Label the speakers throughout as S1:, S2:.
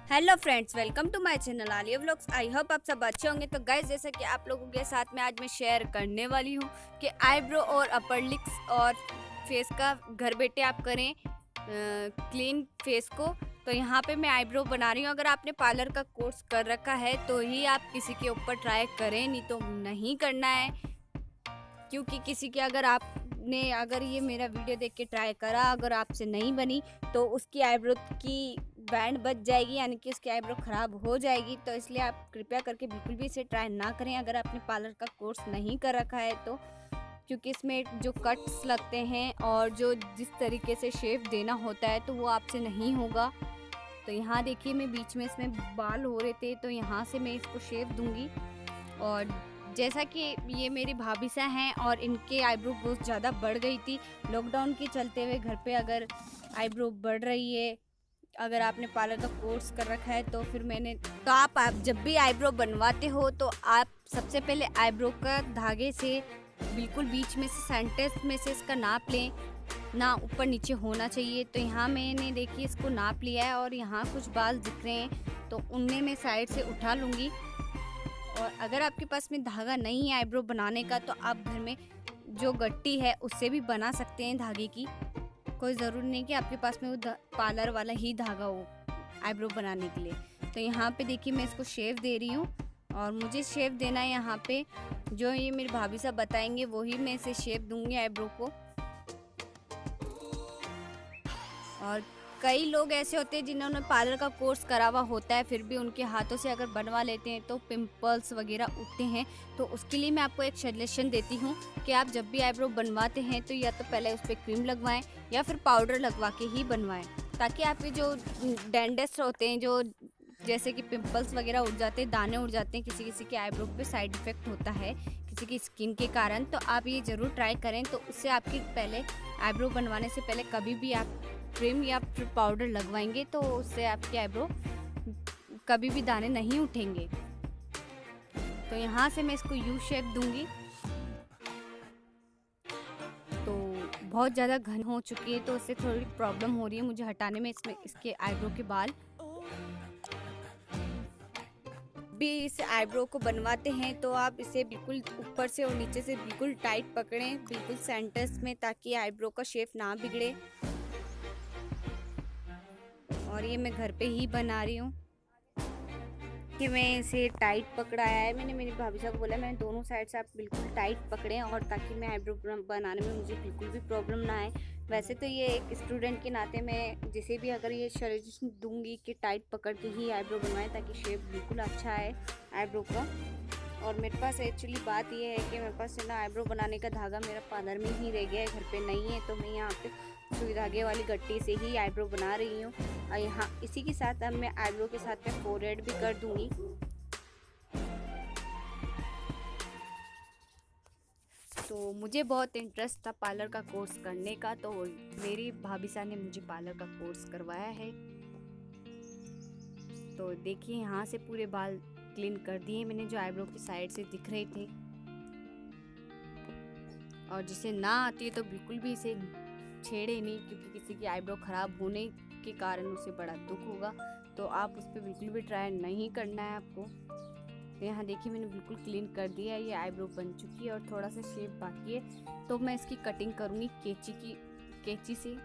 S1: Hello friends, welcome to my channel Alia vlogs. I hope आप सब अच्छे होंगे। तो गाइस, जैसा कि आप लोगों के साथ में आज मैं शेयर करने वाली हूँ कि आईब्रो और अपर लिप्स और फेस का घर बैठे आप करें क्लीन फेस को। तो यहाँ पे मैं आईब्रो बना रही हूँ। अगर आपने पार्लर का कोर्स कर रखा है तो ही आप किसी के ऊपर ट्राई करें, नहीं तो नहीं करना है। क्योंकि किसी के अगर ये मेरा वीडियो देख के ट्राई करा, अगर आपसे नहीं बनी तो उसकी आईब्रो की बैंड बच जाएगी, यानी कि उसकी आईब्रो ख़राब हो जाएगी। तो इसलिए आप कृपया करके बिल्कुल भी इसे ट्राई ना करें अगर आपने पार्लर का कोर्स नहीं कर रखा है तो। क्योंकि इसमें जो कट्स लगते हैं और जो जिस तरीके से शेप देना होता है तो वो आपसे नहीं होगा। तो यहाँ देखिए, मैं बीच में इसमें बाल हो रहे थे तो यहाँ से मैं इसको शेप दूंगी। और जैसा कि ये मेरी भाभी सा हैं और इनके आईब्रो बहुत ज़्यादा बढ़ गई थी लॉकडाउन के चलते हुए। घर पे अगर आईब्रो बढ़ रही है, अगर आपने पार्लर का कोर्स कर रखा है तो फिर आप जब भी आईब्रो बनवाते हो तो आप सबसे पहले आईब्रो का धागे से बिल्कुल बीच में से सेंटर में से इसका नाप लें, ना ऊपर नीचे होना चाहिए। तो यहाँ मैंने देखिए इसको नाप लिया है और यहाँ कुछ बाल दिख रहे हैं तो उनमें मैं साइड से उठा लूँगी। और अगर आपके पास में धागा नहीं है आईब्रो बनाने का तो आप घर में जो गट्टी है उससे भी बना सकते हैं धागे की। कोई ज़रूरी नहीं कि आपके पास में वो पार्लर वाला ही धागा हो आईब्रो बनाने के लिए। तो यहाँ पे देखिए मैं इसको शेप दे रही हूँ और मुझे शेप देना है यहाँ पे जो ये मेरी भाभी साहब बताएंगे वही मैं इसे शेप दूंगी आईब्रो को। और कई लोग ऐसे होते हैं जिन्होंने पार्लर का कोर्स करा हुआ होता है फिर भी उनके हाथों से अगर बनवा लेते हैं तो पिंपल्स वगैरह उठते हैं। तो उसके लिए मैं आपको एक सजेशन देती हूँ कि आप जब भी आईब्रो बनवाते हैं तो या तो पहले उस पर क्रीम लगवाएं या फिर पाउडर लगवा के ही बनवाएं, ताकि आपके जो डैंड्रफ होते हैं, जो जैसे कि पिंपल्स वगैरह उठ जाते हैं, दाने उठ जाते हैं, किसी किसी के आईब्रो पे साइड इफेक्ट होता है किसी की स्किन के कारण। तो आप ये ज़रूर ट्राई करें। तो उससे आपकी पहले आईब्रो बनवाने से पहले कभी भी आप क्रीम या फिर पाउडर लगवाएंगे तो उससे आपके आईब्रो कभी भी दाने नहीं उठेंगे। तो यहाँ से मैं इसको यू शेप दूंगी। तो बहुत ज़्यादा घन हो चुकी है तो उससे थोड़ी प्रॉब्लम हो रही है मुझे हटाने में इसके आईब्रो के बाल। भी इस आईब्रो को बनवाते हैं तो आप इसे बिल्कुल ऊपर से और नीचे से बिल्कुल टाइट पकड़ें, बिल्कुल सेंटर्स में, ताकि आईब्रो का शेप ना बिगड़े। और ये मैं घर पे ही बना रही हूँ कि मैं इसे टाइट पकड़ाया है। मैंने मेरी भाभी साहब को बोला मैंने दोनों साइड से आप बिल्कुल टाइट पकड़ें और ताकि मैं आईब्रो बनाने में मुझे बिल्कुल भी प्रॉब्लम ना आए। वैसे तो ये एक स्टूडेंट के नाते मैं जिसे भी अगर ये सजेशन दूंगी कि टाइट पकड़ के ही आईब्रो बनवाएं ताकि शेप बिल्कुल अच्छा आए आईब्रो का। और मेरे पास एक्चुअली बात ये है कि मेरे पास है ना आईब्रो बनाने का धागा मेरा पार्लर में ही रह गया है, घर पे नहीं है। तो मैं यहाँ पे सुई धागे वाली गट्टी से ही आईब्रो बना रही हूँ। और यहाँ इसी के साथ अब मैं आईब्रो के साथ में फोरहेड भी कर दूंगी। तो मुझे बहुत इंटरेस्ट था पार्लर का कोर्स करने का, तो मेरी भाभी साहब ने मुझे पार्लर का कोर्स करवाया है। तो देखिए यहाँ से पूरे बाल क्लीन कर दिए मैंने जो आईब्रो की साइड से दिख रहे थे। और जिसे ना आती है तो बिल्कुल भी इसे छेड़े नहीं, क्योंकि किसी की आईब्रो ख़राब होने के कारण उसे बड़ा दुख होगा। तो आप उस पर बिल्कुल भी ट्राई नहीं करना है आपको। तो यहाँ देखिए मैंने बिल्कुल क्लीन कर दिया है, ये आईब्रो बन चुकी है और थोड़ा सा शेप बाकी है। तो मैं इसकी कटिंग करूँगी कैंची से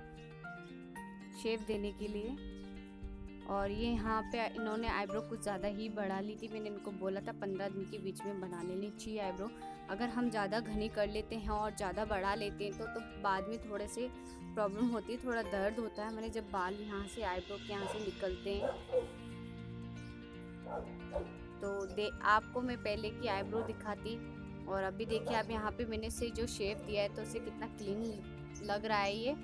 S1: शेप देने के लिए। और ये यहाँ पे इन्होंने आईब्रो कुछ ज़्यादा ही बढ़ा ली थी। मैंने इनको बोला था 15 दिन के बीच में बना लेनी चाहिए आईब्रो। अगर हम ज़्यादा घनी कर लेते हैं और ज़्यादा बढ़ा लेते हैं तो बाद में थोड़े से प्रॉब्लम होती है, थोड़ा दर्द होता है। मैंने जब बाल यहाँ से आईब्रो के यहाँ से निकलते हैं तो आपको मैं पहले की आईब्रो दिखाती। और अभी देखिए आप यहाँ पे मैंने से जो शेप दिया है तो उसे कितना क्लीन लग रहा है ये।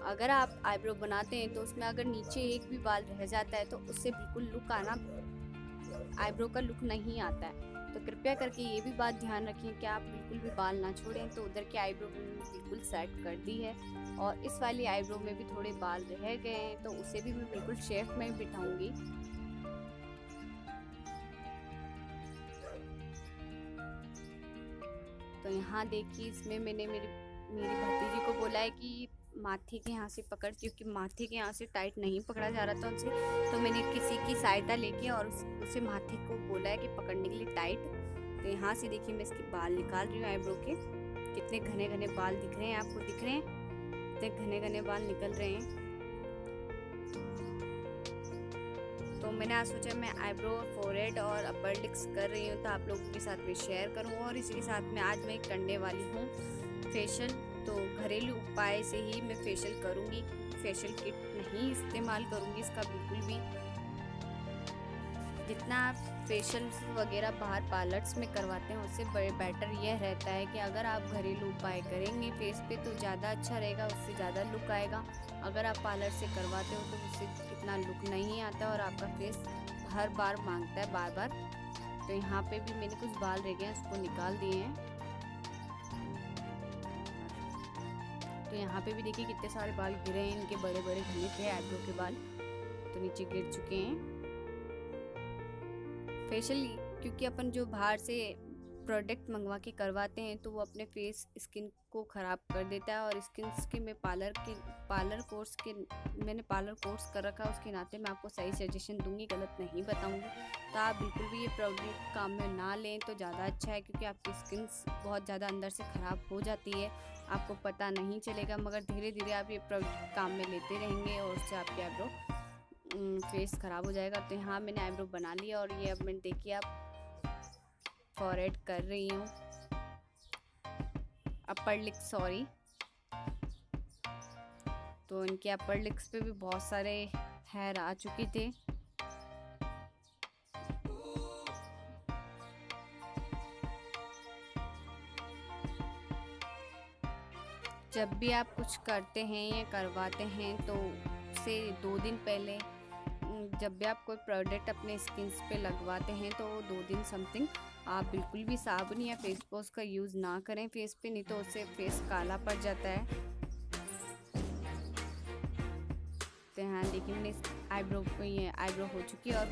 S1: अगर आप आईब्रो बनाते हैं तो उसमें अगर नीचे एक भी बाल रह जाता है तो उससे बिल्कुल लुक आना, आईब्रो का लुक नहीं आता है। तो कृपया करके ये भी बात ध्यान रखें कि आप बिल्कुल भी बाल ना छोड़ें। तो उधर की आईब्रो मैंने बिल्कुल सेट कर दी है और इस वाली आईब्रो में भी थोड़े बाल रह गए हैं तो उसे भी मैं बिल्कुल शेप में बिठाऊंगी। तो यहाँ देखिए इसमें मैंने मेरी मेरी भतीजी को बोला है कि माथे के यहाँ से पकड़, क्योंकि माथे के यहाँ से टाइट नहीं पकड़ा जा रहा था उनसे, तो मैंने किसी की सहायता लेके और उसे माथे को बोला है कि पकड़ने के लिए टाइट। तो यहाँ से देखिए मैं इसके बाल निकाल रही हूँ आईब्रो के। कितने घने घने बाल दिख रहे हैं आपको, दिख रहे हैं कितने घने घने बाल निकल रहे हैं। तो मैंने आज सोचा मैं आईब्रो, फोरहेड और अपर लिप्स कर रही हूँ तो आप लोगों के साथ में शेयर करूँ। और इसी के साथ में आज मैं करने वाली हूँ फेशियल। तो घरेलू उपाय से ही मैं फेशियल करूँगी, फेशियल किट नहीं इस्तेमाल करूँगी इसका बिल्कुल भी। जितना आप फेशियल वगैरह बाहर पार्लर्स में करवाते हैं उससे बेटर यह रहता है कि अगर आप घरेलू उपाय करेंगे फेस पे तो ज़्यादा अच्छा रहेगा, उससे ज़्यादा लुक आएगा। अगर आप पार्लर से करवाते हो तो उससे इतना लुक नहीं आता और आपका फेस हर बार मांगता है बार बार। तो यहाँ पे भी मैंने कुछ बाल रह गए हैं, उसको निकाल दिए हैं। तो यहाँ पे भी देखिए कितने सारे बाल गिरे हैं, इनके बड़े बड़े घने थे आईब्रो के बाल, तो नीचे गिर चुके हैं। फेशियल क्योंकि अपन जो बाहर से प्रोडक्ट मंगवा के करवाते हैं तो वो अपने फेस स्किन को ख़राब कर देता है। और स्किन के मैं मैंने पार्लर कोर्स कर रखा है, उसके नाते मैं आपको सही सजेशन दूंगी, गलत नहीं बताऊंगी। तो आप बिल्कुल भी ये प्रोडक्ट काम में ना लें तो ज़्यादा अच्छा है, क्योंकि आपकी स्किन बहुत ज़्यादा अंदर से ख़राब हो जाती है, आपको पता नहीं चलेगा। मगर धीरे धीरे आप ये प्रोडक्ट काम में लेते रहेंगे और उससे आपके आईब्रो फेस ख़राब हो जाएगा। तो यहाँ मैंने आईब्रो बना लिया और ये अब मैं देखिए आप फॉरहेड कर रही हूँ, अपर लिप्स सॉरी। तो इनके अपर लिप्स पे भी बहुत सारे हेयर आ चुके थे। जब भी आप कुछ करते हैं या करवाते हैं तो उससे 2 दिन पहले, जब भी आप कोई प्रोडक्ट अपने स्किन पे लगवाते हैं तो 2 दिन समथिंग आप बिल्कुल भी साबुन या फेस वॉश का यूज़ ना करें फेस पे, नहीं तो उससे फेस काला पड़ जाता है। तो यहाँ देखिए मैंने आईब्रो हो चुकी है और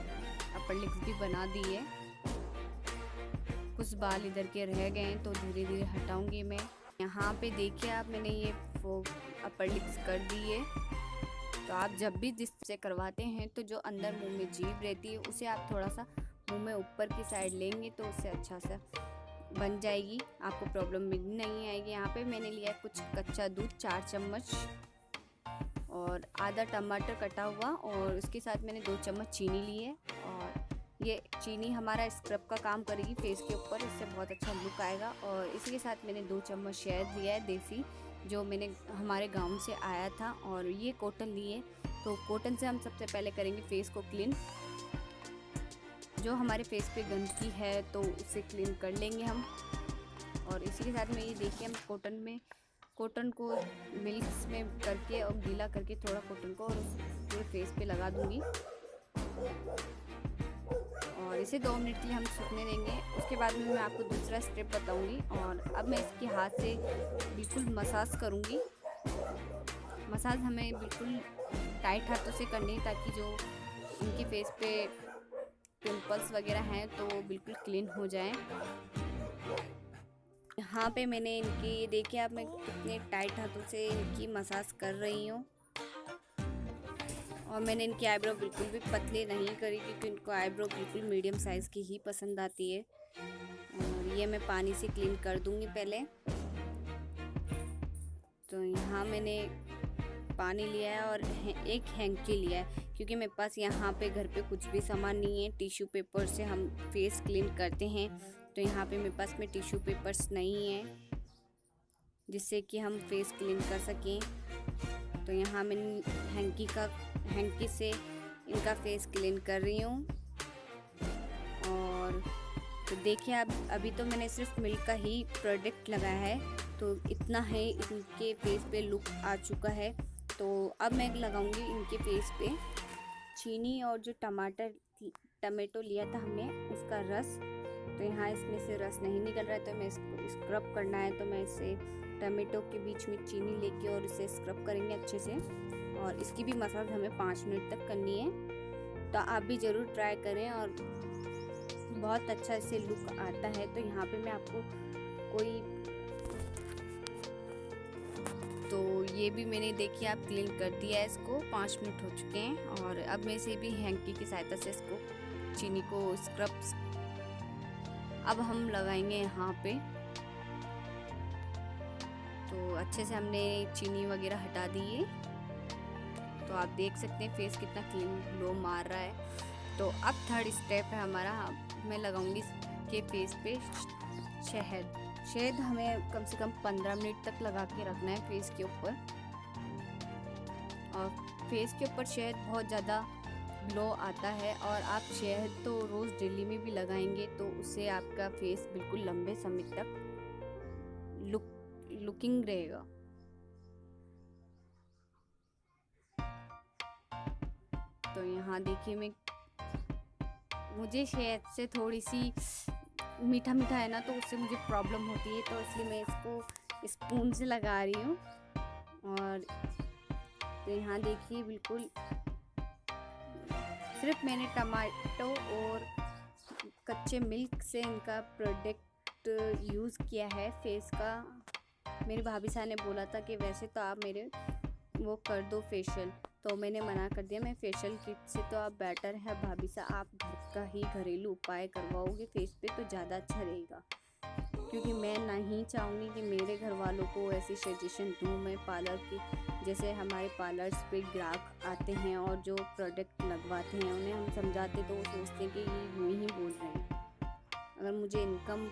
S1: अपर लिप्स भी बना दी है। कुछ बाल इधर के रह गए हैं तो धीरे धीरे हटाऊंगी मैं। यहाँ पे देखिए आप मैंने ये अपर लिप्स कर दी है। तो आप जब भी जिससे करवाते हैं तो जो अंदर मुंह में जीभ रहती है उसे आप थोड़ा सा मुंह में ऊपर की साइड लेंगे तो उससे अच्छा सा बन जाएगी, आपको प्रॉब्लम भी नहीं आएगी। यहाँ पे मैंने लिया कुछ कच्चा दूध 4 चम्मच और आधा टमाटर कटा हुआ, और उसके साथ मैंने 2 चम्मच चीनी ली है। और ये चीनी हमारा स्क्रब का काम करेगी फेस के ऊपर, इससे बहुत अच्छा लुक आएगा। और इसी के साथ मैंने 2 चम्मच शहद लिया है देसी, जो मैंने हमारे गांव से आया था। और ये कॉटन लिए, तो कॉटन से हम सबसे पहले करेंगे फेस को क्लीन। जो हमारे फेस पे गंदगी है तो उसे क्लीन कर लेंगे हम। और इसी के साथ में ये देखिए हम कॉटन को मिल्क में करके और गीला करके थोड़ा कॉटन को और पूरे फेस पे लगा दूंगी और इसे 2 मिनट के लिए हम सूखने देंगे। उसके बाद में मैं आपको दूसरा स्टेप बताऊंगी। और अब मैं इसके हाथ से बिल्कुल मसाज करूंगी। मसाज हमें बिल्कुल टाइट हाथों से करनी है ताकि जो इनके फेस पे पिंपल्स वगैरह हैं तो वो बिल्कुल क्लीन हो जाएं। यहाँ पे मैंने इनकी देखिए आप मैं कितने टाइट हाथों से इनकी मसाज कर रही हूँ। और मैंने इनकी आईब्रो बिल्कुल भी पतली नहीं करी, क्योंकि इनको आईब्रो बिल्कुल मीडियम साइज़ की ही पसंद आती है। और ये मैं पानी से क्लीन कर दूँगी पहले। तो यहाँ मैंने पानी लिया है और एक हैंकी लिया है, क्योंकि मेरे पास यहाँ पे घर पे कुछ भी सामान नहीं है। टिश्यू पेपर से हम फेस क्लीन करते हैं, तो यहाँ पे मेरे पास में टिश्यू पेपर्स नहीं है जिससे कि हम फेस क्लीन कर सकें। तो यहाँ मैंने हैंकी से इनका फेस क्लीन कर रही हूँ। और तो देखिए अब अभी तो मैंने सिर्फ मिल्क का ही प्रोडक्ट लगाया है, तो इतना है इनके फेस पे लुक आ चुका है। तो अब मैं लगाऊंगी इनके फेस पे चीनी और जो टमाटो लिया था हमने उसका रस। तो यहाँ इसमें से रस नहीं निकल रहा है, तो मैं इसको स्क्रब करना है। तो मैं इसे टमाटो के बीच में चीनी लेके और इसे स्क्रब करेंगे अच्छे से। और इसकी भी मसाज हमें 5 मिनट तक करनी है। तो आप भी ज़रूर ट्राई करें और बहुत अच्छा इससे लुक आता है। तो यहाँ पे मैं आपको कोई ये भी मैंने देखिए आप क्लीन कर दिया है इसको, 5 मिनट हो चुके हैं। और अब मैं इसे भी हैंकी की सहायता से इसको चीनी को स्क्रब्स अब हम लगाएंगे यहाँ पे। तो अच्छे से हमने चीनी वगैरह हटा दी है। तो आप देख सकते हैं फेस कितना क्लीन ग्लो मार रहा है। तो अब थर्ड स्टेप है हमारा, मैं लगाऊंगी इसके फेस पे शहद हमें कम से कम 15 मिनट तक लगा के रखना है फेस के ऊपर। और फेस के ऊपर शहद बहुत ज़्यादा ग्लो आता है। और आप शहद तो रोज़ डेली में भी लगाएंगे तो उससे आपका फेस बिल्कुल लंबे समय तक लुकिंग रहेगा। तो यहाँ देखिए मुझे शहद से थोड़ी सी मीठा है ना, तो उससे मुझे प्रॉब्लम होती है, तो इसलिए मैं इसको स्पून से लगा रही हूँ। और तो यहाँ देखिए बिल्कुल सिर्फ मैंने टमाटो और कच्चे मिल्क से इनका प्रोडक्ट यूज़ किया है फेस का। मेरी भाभी साहब ने बोला था कि वैसे तो आप मेरे वो कर दो फेशियल, तो मैंने मना कर दिया। मैं फेशियल किट से तो आप बेटर है भाभी साहब, आप घर का ही घरेलू उपाय करवाओगे फेस पे तो ज़्यादा अच्छा रहेगा। क्योंकि मैं नहीं चाहूँगी कि मेरे घर वालों को ऐसी सजेशन दूँ मैं पार्लर की। जैसे हमारे पार्लर्स पे ग्राहक आते हैं और जो प्रोडक्ट लगवाते हैं उन्हें हम समझाते तो वो सोचते हैं कि ये यूँ ही बोल रहे हैं। अगर मुझे इनकम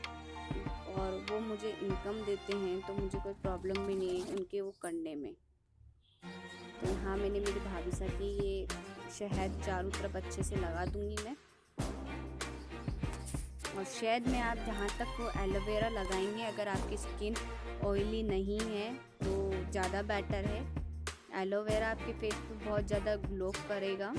S1: और वो मुझे इनकम देते हैं तो मुझे कोई प्रॉब्लम भी नहीं है उनके वो करने में। तो यहाँ मैंने मेरी भाभी साहब की ये शहद चारों तरफ अच्छे से लगा दूंगी मैं। और शहद में आप जहाँ तक वो एलोवेरा लगाएंगे, अगर आपकी स्किन ऑयली नहीं है तो ज़्यादा बेटर है। एलोवेरा आपके फेस पे बहुत ज़्यादा ग्लो करेगा।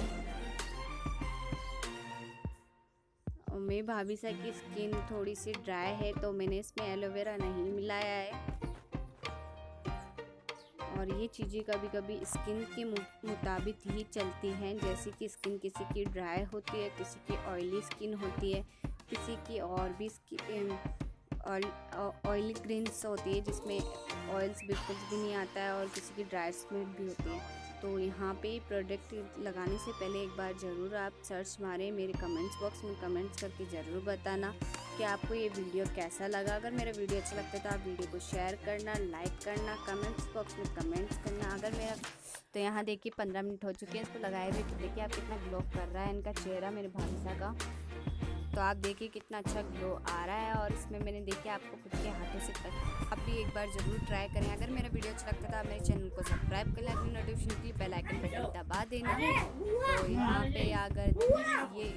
S1: और मेरी भाभी साहब की स्किन थोड़ी सी ड्राई है तो मैंने इसमें एलोवेरा नहीं मिलाया है। और ये चीज़ें कभी कभी स्किन के मुताबिक ही चलती हैं। जैसे कि स्किन किसी की ड्राई होती है, किसी की ऑयली स्किन होती है, किसी की और भी स्किन ऑयली ग्रीन्स होती है जिसमें ऑयल्स बिल्कुल भी नहीं आता है, और किसी की ड्राई स्किन भी होती है। तो यहाँ पे प्रोडक्ट लगाने से पहले एक बार ज़रूर आप सर्च मारें। मेरे कमेंट्स बॉक्स में कमेंट्स करके ज़रूर बताना कि आपको ये वीडियो कैसा लगा। अगर मेरा वीडियो अच्छा लगता है तो आप वीडियो को शेयर करना, लाइक करना, कमेंट्स बॉक्स में कमेंट्स करना। अगर मेरा तो यहाँ देखिए 15 मिनट हो चुके हैं इसको लगाए हुए। तो देखिए आप कितना ग्लो कर रहा है इनका चेहरा मेरे भाभी साहब का। तो आप देखिए कितना अच्छा ग्लो आ रहा है। और इसमें मैंने देखिए आपको खुद के हाथों से आप भी एक बार ज़रूर ट्राई करें। अगर मेरा वीडियो अच्छा लगता है तो आप मेरे चैनल को सब्सक्राइब कर लें, अपनी नोटिफिकेशन के लिए बेल आइकन बटन दबा देना। तो यहाँ पे अगर ये